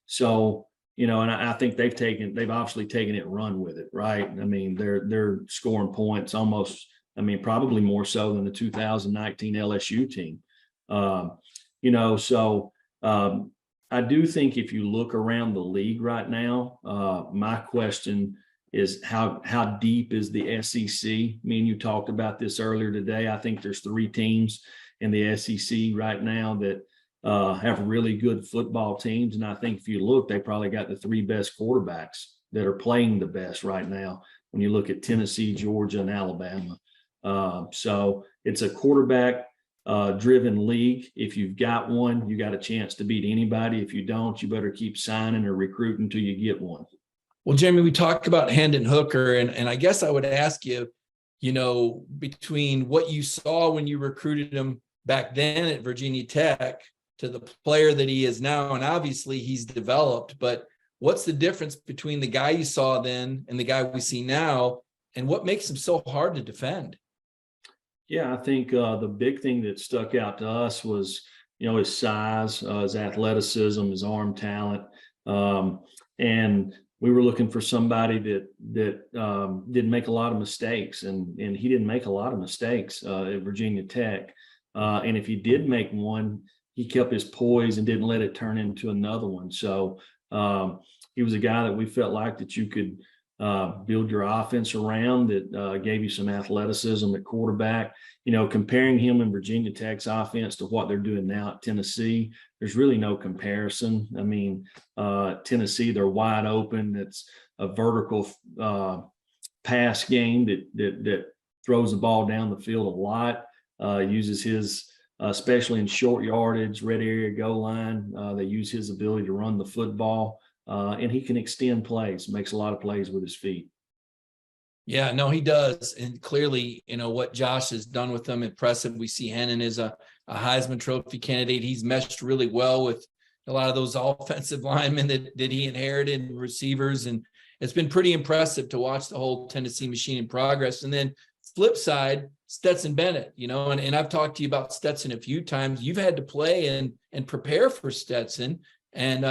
So, you know, and I think they've obviously taken it and run with it, right? I mean, they're scoring points almost, I mean, probably more so than the 2019 LSU team. You know, so I do think if you look around the league right now, my question is how deep is the SEC? Me and you talked about this earlier today. I think there's 3 teams in the SEC right now that have really good football teams. And I think if you look, they probably got the 3 best quarterbacks that are playing the best right now when you look at Tennessee, Georgia, and Alabama. So it's a quarterback driven league. If you've got one, you got a chance to beat anybody. If you don't, you better keep signing or recruiting until you get one. Well, Jeremy, we talked about Hendon Hooker, and I guess I would ask you, you know, between what you saw when you recruited him back then at Virginia Tech to the player that he is now, and obviously he's developed, but what's the difference between the guy you saw then and the guy we see now, and what makes him so hard to defend? Yeah, I think the big thing that stuck out to us was, you know, his size, his athleticism, his arm talent. And we were looking for somebody that didn't make a lot of mistakes, and he didn't make a lot of mistakes at Virginia Tech. And if he did make one, he kept his poise and didn't let it turn into another one. So he was a guy that we felt like that you could build your offense around, that gave you some athleticism at quarterback. Comparing him and Virginia Tech's offense to what they're doing now at Tennessee, there's really no comparison. I mean, Tennessee, they're wide open. It's a vertical pass game that throws the ball down the field a lot, uses his especially in short yardage, red area goal line. They use his ability to run the football, and he can extend plays, makes a lot of plays with his feet. Yeah, no, he does. And clearly, what Josh has done with them, impressive. We see Hennon is a Heisman Trophy candidate. He's meshed really well with a lot of those offensive linemen that he inherited, receivers. And it's been pretty impressive to watch the whole Tennessee machine in progress. And then flip side, Stetson Bennett, and I've talked to you about Stetson a few times. You've had to play and prepare for Stetson. And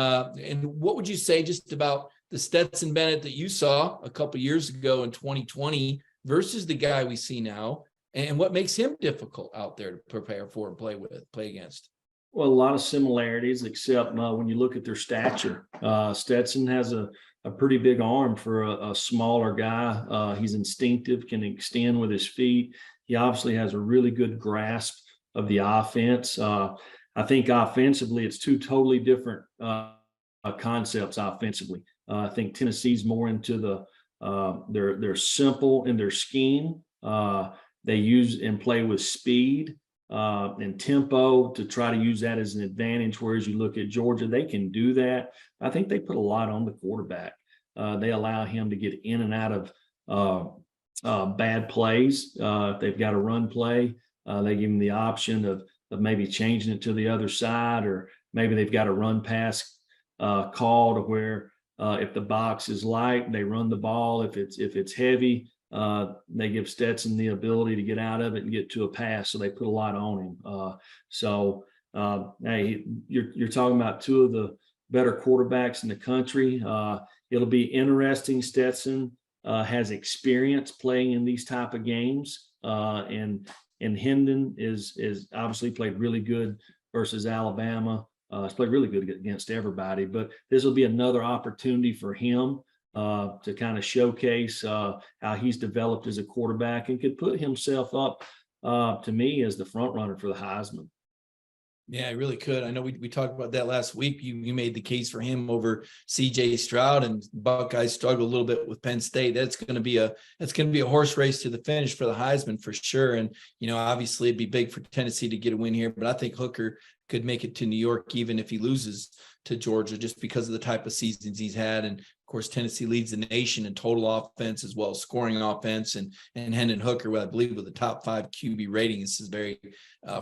what would you say just about the Stetson Bennett that you saw a couple years ago in 2020 versus the guy we see now, and what makes him difficult out there to prepare for and play against? Well, a lot of similarities, except when you look at their stature. Stetson has a pretty big arm for a smaller guy. He's instinctive, can extend with his feet. He obviously has a really good grasp of the offense. I think offensively, it's two totally different concepts offensively. I think Tennessee's more into they're simple in their scheme. They use and play with speed and tempo to try to use that as an advantage. Whereas you look at Georgia, they can do that. I think they put a lot on the quarterback. They allow him to get in and out of bad plays. If they've got a run play, they give him the option of maybe changing it to the other side, or maybe they've got a run pass call to where if the box is light, they run the ball. If it's heavy, they give Stetson the ability to get out of it and get to a pass. So they put a lot on him. Hey, you're talking about two of the better quarterbacks in the country. It'll be interesting. Stetson has experience playing in these type of games, and Hendon is obviously played really good versus Alabama. He's played really good against everybody, but this will be another opportunity for him to kind of showcase how he's developed as a quarterback and could put himself up to me as the front runner for the Heisman. Yeah, it really could. I know we talked about that last week. You made the case for him over CJ Stroud, and Buckeyes struggled a little bit with Penn State. That's going to be a horse race to the finish for the Heisman for sure. And obviously it'd be big for Tennessee to get a win here, but I think Hooker could make it to New York even if he loses to Georgia, just because of the type of seasons he's had. And of course, Tennessee leads the nation in total offense as well as scoring offense. And Hendon Hooker, I believe, with a top 5 QB rating. This is very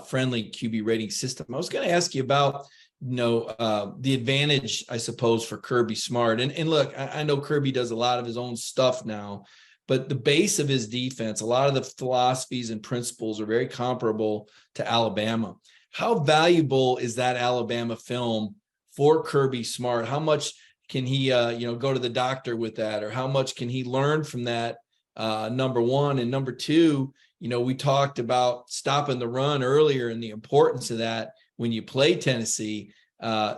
friendly QB rating system. I was going to ask you about, the advantage, I suppose, for Kirby Smart. And look, I know Kirby does a lot of his own stuff now, but the base of his defense, a lot of the philosophies and principles are very comparable to Alabama. How valuable is that Alabama film for Kirby Smart? How much can he, go to the doctor with that, or how much can he learn from that? Number one, and number two, we talked about stopping the run earlier and the importance of that when you play Tennessee.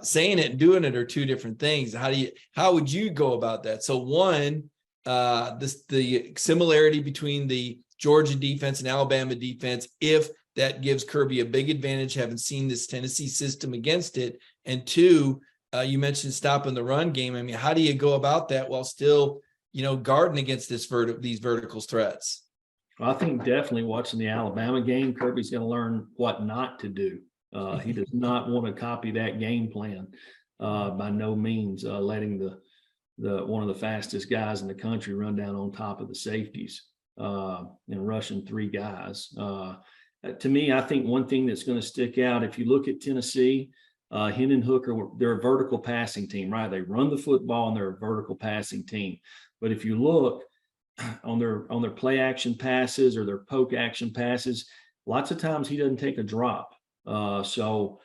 Saying it and doing it are two different things. How would you go about that? So one, the similarity between the Georgia defense and Alabama defense, if that gives Kirby a big advantage, having seen this Tennessee system against it. And two, you mentioned stopping the run game. I mean, how do you go about that while still, guarding against these vertical threats? Well, I think definitely watching the Alabama game, Kirby's going to learn what not to do. He does not want to copy that game plan by no means, letting the one of the fastest guys in the country run down on top of the safeties and rushing 3 guys. To me, I think one thing that's going to stick out, if you look at Tennessee, Hendon Hooker, they're a vertical passing team, right? They run the football and they're a vertical passing team. But if you look on their play action passes or their poke action passes, lots of times he doesn't take a drop. So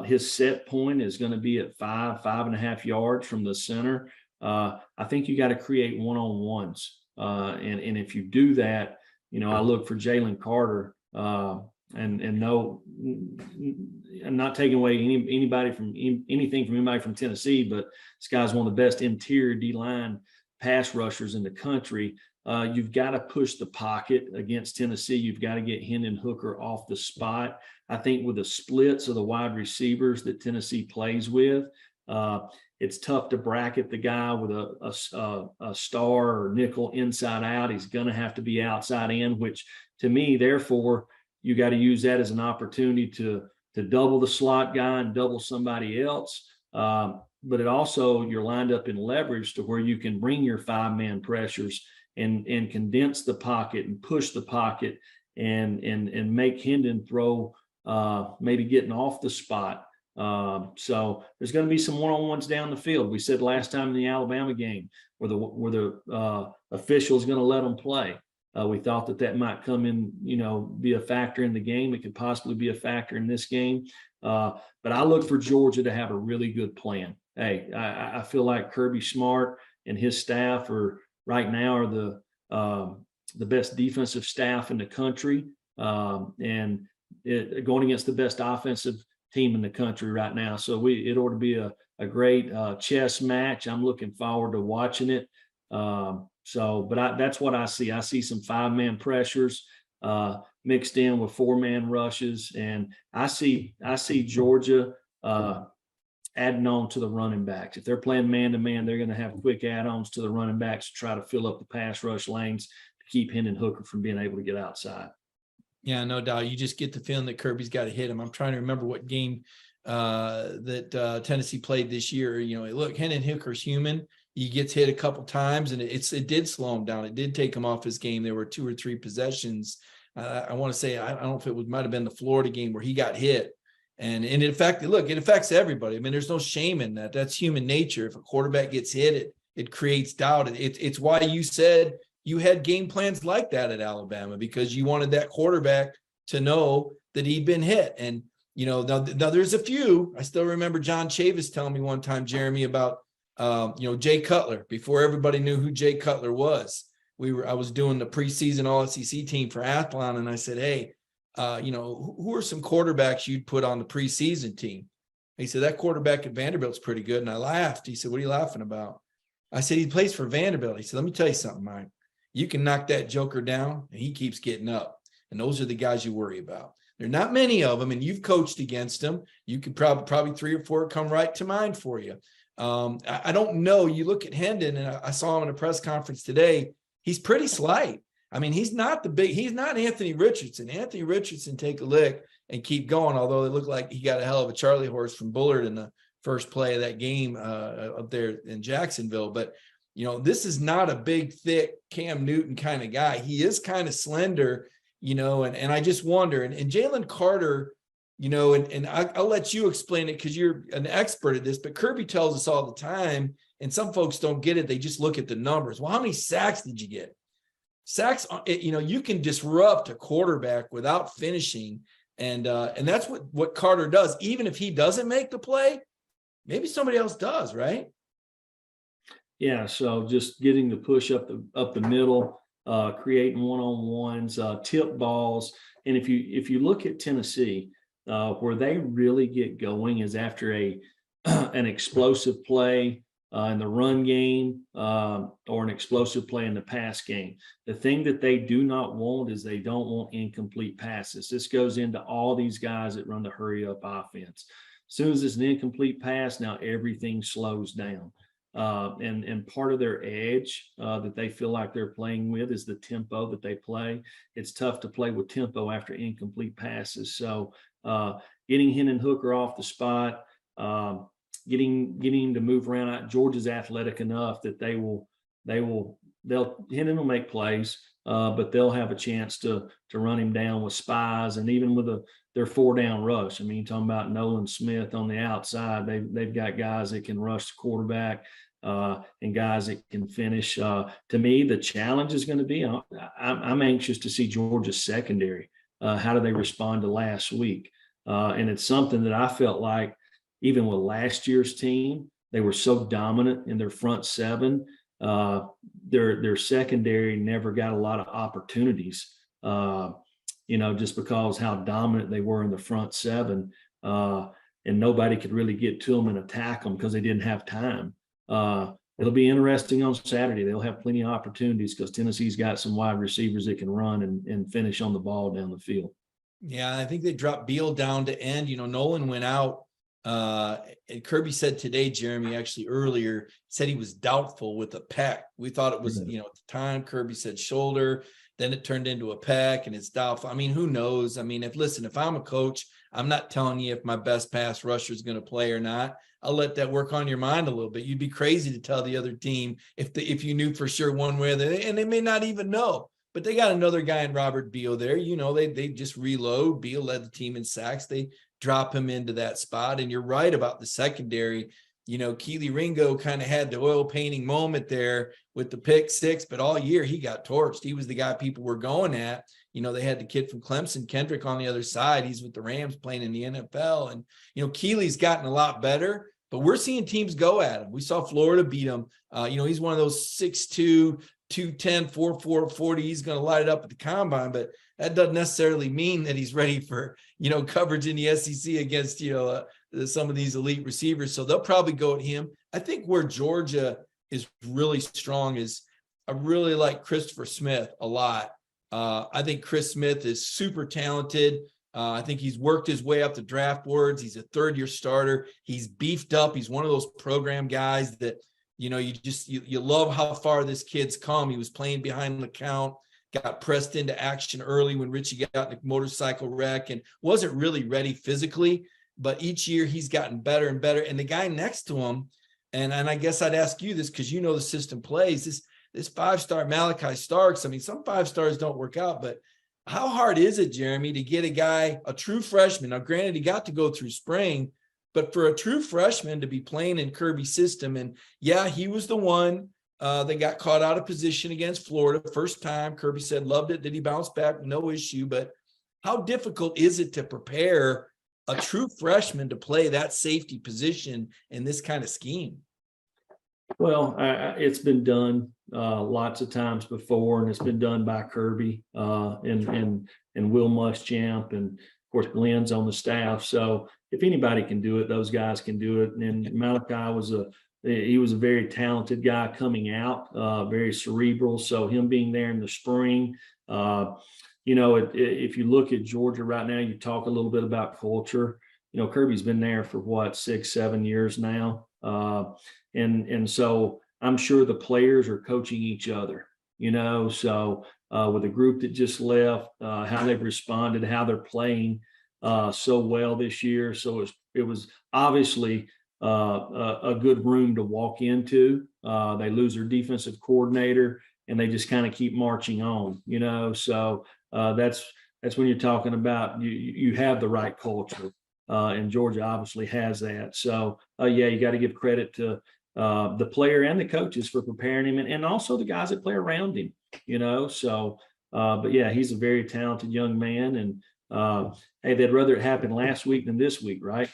his set point is going to be at 5.5 yards from the center. I think you got to create one-on-ones. And if you do that, I look for Jalen Carter, and no, I'm not taking away anything from anybody from Tennessee, but this guy's one of the best interior D-line pass rushers in the country. You've got to push the pocket against Tennessee. You've got to get Hendon Hooker off the spot. I think with the splits of the wide receivers that Tennessee plays with, it's tough to bracket the guy with a star or nickel inside out. He's going to have to be outside in, which to me, therefore, you got to use that as an opportunity to double the slot guy and double somebody else. But it also, you're lined up in leverage to where you can bring your 5-man pressures and condense the pocket and push the pocket and make Hendon throw, maybe getting off the spot. So there's going to be some one-on-ones down the field. We said last time in the Alabama game where the official is going to let them play. We thought that might come in, be a factor in the game. It could possibly be a factor in this game. But I look for Georgia to have a really good plan. Hey, I feel like Kirby Smart and his staff right now are the best defensive staff in the country, and going against the best offensive team in the country right now. So it ought to be a great chess match. I'm looking forward to watching it. But that's what I see. I see some 5-man pressures mixed in with 4-man rushes, and I see Georgia adding on to the running backs. If they're playing man-to-man, they're going to have quick add-ons to the running backs to try to fill up the pass rush lanes to keep Hendon Hooker from being able to get outside. Yeah, no doubt. You just get the feeling that Kirby's got to hit him. I'm trying to remember what game that Tennessee played this year. Look, Hendon Hooker's human. He gets hit a couple times, and it did slow him down. It did take him off his game. There were 2 or 3 possessions. I want to say, I don't know if it might have been the Florida game where he got hit. And it affects everybody. I mean, there's no shame in that. That's human nature. If a quarterback gets hit, it creates doubt. It's why you said you had game plans like that at Alabama, because you wanted that quarterback to know that he'd been hit. And, now there's a few. I still remember John Chavis telling me one time, Jeremy, about, Jay Cutler, before everybody knew who Jay Cutler was. I was doing the preseason All-SEC team for Athlon, and I said, hey, who are some quarterbacks you'd put on the preseason team? He said, that quarterback at Vanderbilt's pretty good. And I laughed. He said, what are you laughing about? I said, he plays for Vanderbilt. He said, let me tell you something, Mike. You can knock that joker down and he keeps getting up. And those are the guys you worry about. There are not many of them, and you've coached against them. You could probably 3 or 4 come right to mind for you. I don't know. You look at Hendon, and I saw him in a press conference today. He's pretty slight. I mean, he's not Anthony Richardson. Anthony Richardson take a lick and keep going, although it looked like he got a hell of a Charlie horse from Bullard in the first play of that game up there in Jacksonville. But, this is not a big, thick Cam Newton kind of guy. He is kind of slender, and I just wonder. And Jalen Carter, and I'll let you explain it because you're an expert at this, but Kirby tells us all the time, and some folks don't get it. They just look at the numbers. Well, how many sacks did you get? Sacks, you can disrupt a quarterback without finishing. And that's what Carter does. Even if he doesn't make the play, maybe somebody else does, right? Yeah. So just getting the push up the middle, creating one-on-ones, tip balls. And if you look at Tennessee, where they really get going is after an explosive play in the run game, or an explosive play in the pass game. The thing that they do not want is they don't want incomplete passes. This goes into all these guys that run the hurry up offense. As soon as it's an incomplete pass, now everything slows down. And part of their edge that they feel like they're playing with is the tempo that they play. It's tough to play with tempo after incomplete passes. So getting Hendon Hooker off the spot, getting him to move around. Georgia's athletic enough that Hendon will make plays, but they'll have a chance to run him down with spies, and even with their 4-down rush. I mean, you're talking about Nolan Smith on the outside. They've got guys that can rush the quarterback, and guys that can finish. To me, the challenge is going to be, I'm anxious to see Georgia's secondary. How do they respond to last week? And it's something that I felt like, even with last year's team, they were so dominant in their front seven. Their secondary never got a lot of opportunities, just because how dominant they were in the front seven, and nobody could really get to them and attack them because they didn't have time. It'll be interesting on Saturday. They'll have plenty of opportunities because Tennessee's got some wide receivers that can run and finish on the ball down the field. Yeah, I think they dropped Beal down to end. Nolan went out. And Kirby said today, Jeremy, actually earlier, said he was doubtful with a pec. We thought it was, at the time Kirby said shoulder, then it turned into a pec and it's doubtful. I mean, who knows? I mean, if I'm a coach, I'm not telling you if my best pass rusher is going to play or not. I'll let that work on your mind a little bit. You'd be crazy to tell the other team if you knew for sure one way or the other, and they may not even know. But they got another guy in Robert Beal there. They just reload. Beal led the team in sacks. They drop him into that spot. And you're right about the secondary. Keely Ringo kind of had the oil painting moment there with the pick six, but all year he got torched. He was the guy people were going at. They had the kid from Clemson, Kendrick, on the other side. He's with the Rams playing in the NFL. And, Keely's gotten a lot better, but we're seeing teams go at him. We saw Florida beat him. He's one of those 6'2", 210, 4'4", 40. He's going to light it up at the combine, but that doesn't necessarily mean that he's ready for, coverage in the SEC against, some of these elite receivers. So they'll probably go at him. I think where Georgia is really strong is I really like Christopher Smith a lot. I think Chris Smith is super talented. I think he's worked his way up the draft boards. He's a third-year starter. He's beefed up. He's one of those program guys that, you love how far this kid's come. He was playing behind the count, got pressed into action early when Richie got in a motorcycle wreck and wasn't really ready physically. But each year he's gotten better and better. And the guy next to him, and I guess I'd ask you this because the system plays, this five-star Malachi Starks. I mean, some five-stars don't work out, but how hard is it, Jeremy, to get a guy, a true freshman? Now, granted, he got to go through spring, but for a true freshman to be playing in Kirby's system, and yeah, he was the one that got caught out of position against Florida first time. Kirby said loved it. Did he bounce back? No issue. But how difficult is it to prepare a true freshman to play that safety position in this kind of scheme? Well, it's been done lots of times before, and it's been done by Kirby and Will Muschamp, and of course Glenn's on the staff. So if anybody can do it, those guys can do it. And Malachi was a very talented guy coming out, very cerebral. So him being there in the spring, if you look at Georgia right now, you talk a little bit about culture. Kirby's been there for 6-7 years now. And so I'm sure the players are coaching each other, so with the group that just left, how they've responded, how they're playing so well this year. So it was obviously a good room to walk into. They lose their defensive coordinator and they just kind of keep marching on, so that's when you're talking about you have the right culture. And Georgia obviously has that. So, you got to give credit to the player and the coaches for preparing him, and also the guys that play around him, So, but yeah, he's a very talented young man. And hey, they'd rather it happen last week than this week, right?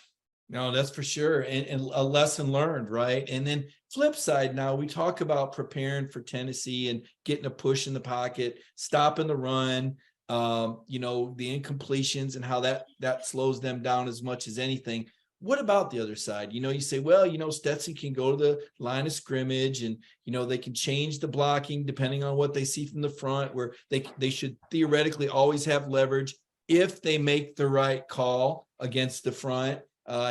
No, that's for sure. And a lesson learned, right? And then flip side, now we talk about preparing for Tennessee and getting a push in the pocket, stopping the run, the incompletions and how that slows them down as much as anything. What about the other side? You say, well, Stetson can go to the line of scrimmage and, they can change the blocking depending on what they see from the front, where they should theoretically always have leverage if they make the right call against the front.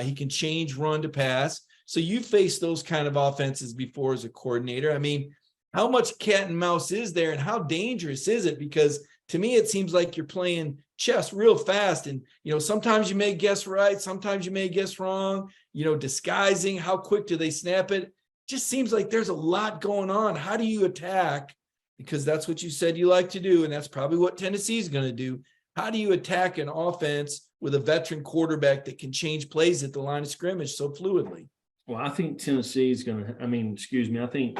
He can change run to pass. So you faced those kind of offenses before as a coordinator. I mean, how much cat and mouse is there and how dangerous is it? Because to me, it seems like you're playing chess real fast. And, sometimes you may guess right. Sometimes you may guess wrong, disguising. How quick do they snap it? Just seems like there's a lot going on. How do you attack? Because that's what you said you like to do. And that's probably what Tennessee is going to do. How do you attack an offense with a veteran quarterback that can change plays at the line of scrimmage so fluidly? Well, I think Tennessee's going to, I think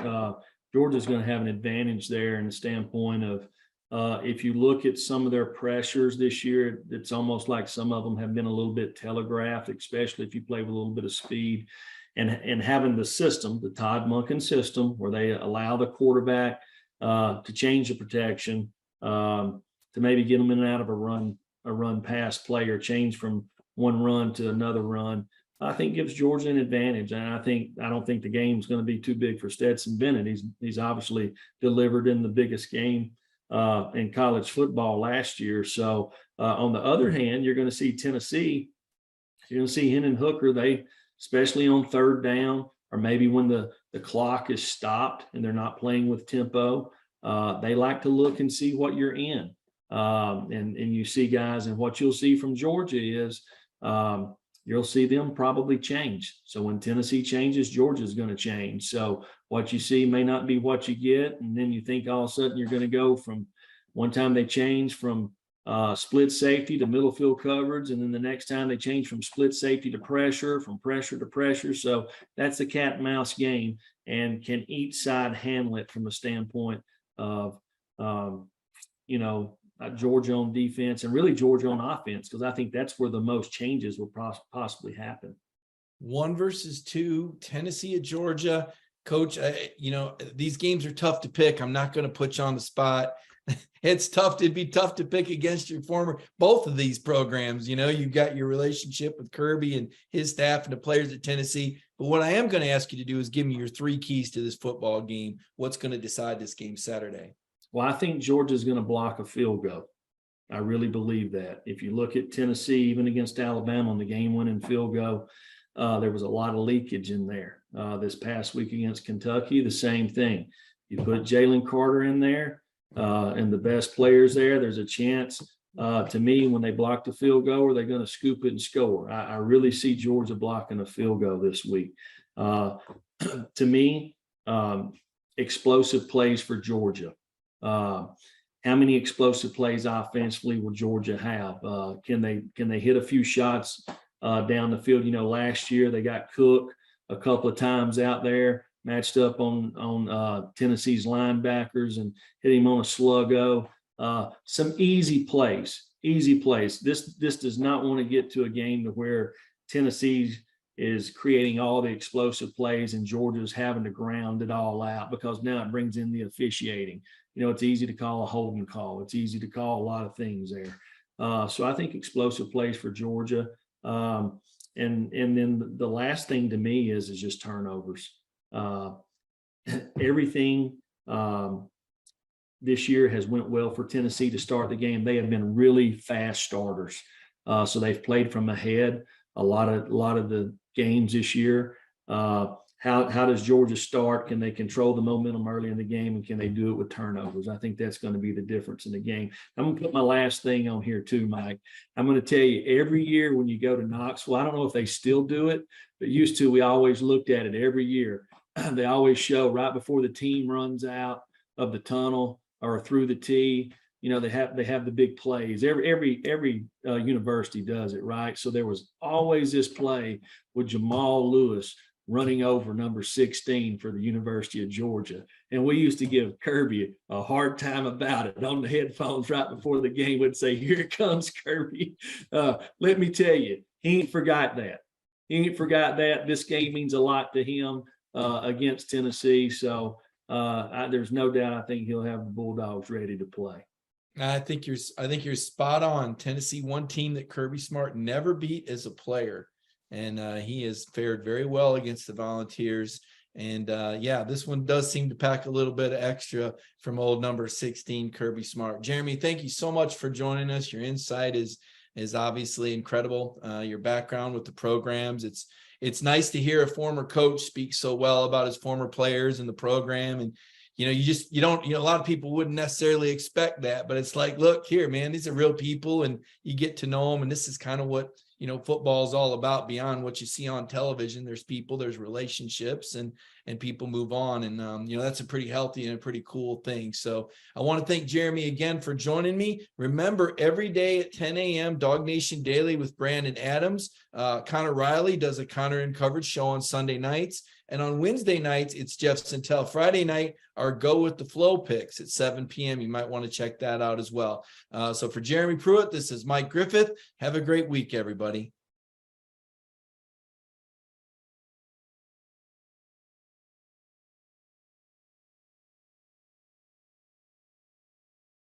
Georgia's going to have an advantage there in the standpoint of, if you look at some of their pressures this year, it's almost like some of them have been a little bit telegraphed, especially if you play with a little bit of speed. and having the system, the Todd Monken system, where they allow the quarterback to change the protection, to maybe get them in and out of a run pass play, or change from one run to another run, I think gives Georgia an advantage. And I don't think the game's going to be too big for Stetson Bennett. He's obviously delivered in the biggest game in college football last year. So on the other hand, you're going to see Tennessee. You're going to see Hendon Hooker. They, especially on third down, or maybe when the clock is stopped and they're not playing with tempo, they like to look and see what you're in. And you see guys, and what you'll see from Georgia is you'll see them probably change. So when Tennessee changes, Georgia's going to change. So what you see may not be what you get. And then you think all of a sudden you're going to go from one time they change from split safety to middle field coverage. And then the next time they change from split safety to pressure, from pressure to pressure. So that's the cat and mouse game, and can each side handle it from a standpoint of, Georgia on defense and really Georgia on offense, because I think that's where the most changes will possibly happen. 1 versus 2, Tennessee at Georgia. Coach, these games are tough to pick. I'm not going to put you on the spot. It's tough. It'd be tough to pick against your both of these programs. You've got your relationship with Kirby and his staff and the players at Tennessee. But what I am going to ask you to do is give me your 3 keys to this football game. What's going to decide this game Saturday? Well, I think Georgia's going to block a field goal. I really believe that. If you look at Tennessee, even against Alabama on the game-winning field goal, there was a lot of leakage in there. This past week against Kentucky, the same thing. You put Jalen Carter in there and the best players there, there's a chance, to me, when they block the field goal, they're going to scoop it and score. I really see Georgia blocking a field goal this week. To me, explosive plays for Georgia. How many explosive plays offensively will Georgia have? Can they hit a few shots down the field? Last year they got Cook a couple of times out there, matched up on Tennessee's linebackers and hit him on a sluggo. Some easy plays. This does not want to get to a game to where Tennessee is creating all the explosive plays and Georgia's having to ground it all out, because now it brings in the officiating. It's easy to call a holding call. It's easy to call a lot of things there. So I think explosive plays for Georgia. And then the last thing to me is just turnovers. Everything this year has went well for Tennessee to start the game. They have been really fast starters. So they've played from ahead a lot of the games this year. How does Georgia start? Can they control the momentum early in the game, and can they do it with turnovers? I think that's going to be the difference in the game. I'm going to put my last thing on here too, Mike. I'm going to tell you, every year when you go to Knoxville, I don't know if they still do it, but used to, we always looked at it every year. They always show right before the team runs out of the tunnel or through the tee. They have the big plays. Every university does it, right? So there was always this play with Jamal Lewis running over number 16 for the University of Georgia. And we used to give Kirby a hard time about it on the headphones right before the game. Would say, "Here comes Kirby." Let me tell you, he ain't forgot that. This game means a lot to him against Tennessee. So there's no doubt, I think he'll have the Bulldogs ready to play. I think you're spot on. Tennessee, one team that Kirby Smart never beat as a player. And he has fared very well against the Volunteers. And this one does seem to pack a little bit of extra from old number 16, Kirby Smart. Jeremy, thank you so much for joining us. Your insight is obviously incredible. Your background with the programs. It's nice to hear a former coach speak so well about his former players and the program. And you don't, a lot of people wouldn't necessarily expect that, but it's like, look here, man, these are real people and you get to know them. And this is kind of what, football is all about beyond what you see on television. There's people, there's relationships, and people move on. And, that's a pretty healthy and a pretty cool thing. So I want to thank Jeremy again for joining me. Remember, every day at 10 a.m., Dog Nation Daily with Brandon Adams. Connor Riley does a Connor in Coverage show on Sunday nights. And on Wednesday nights, it's Jeff Santel. Friday night, our Go With The Flow picks at 7 p.m. You might want to check that out as well. So for Jeremy Pruitt, this is Mike Griffith. Have a great week, everybody.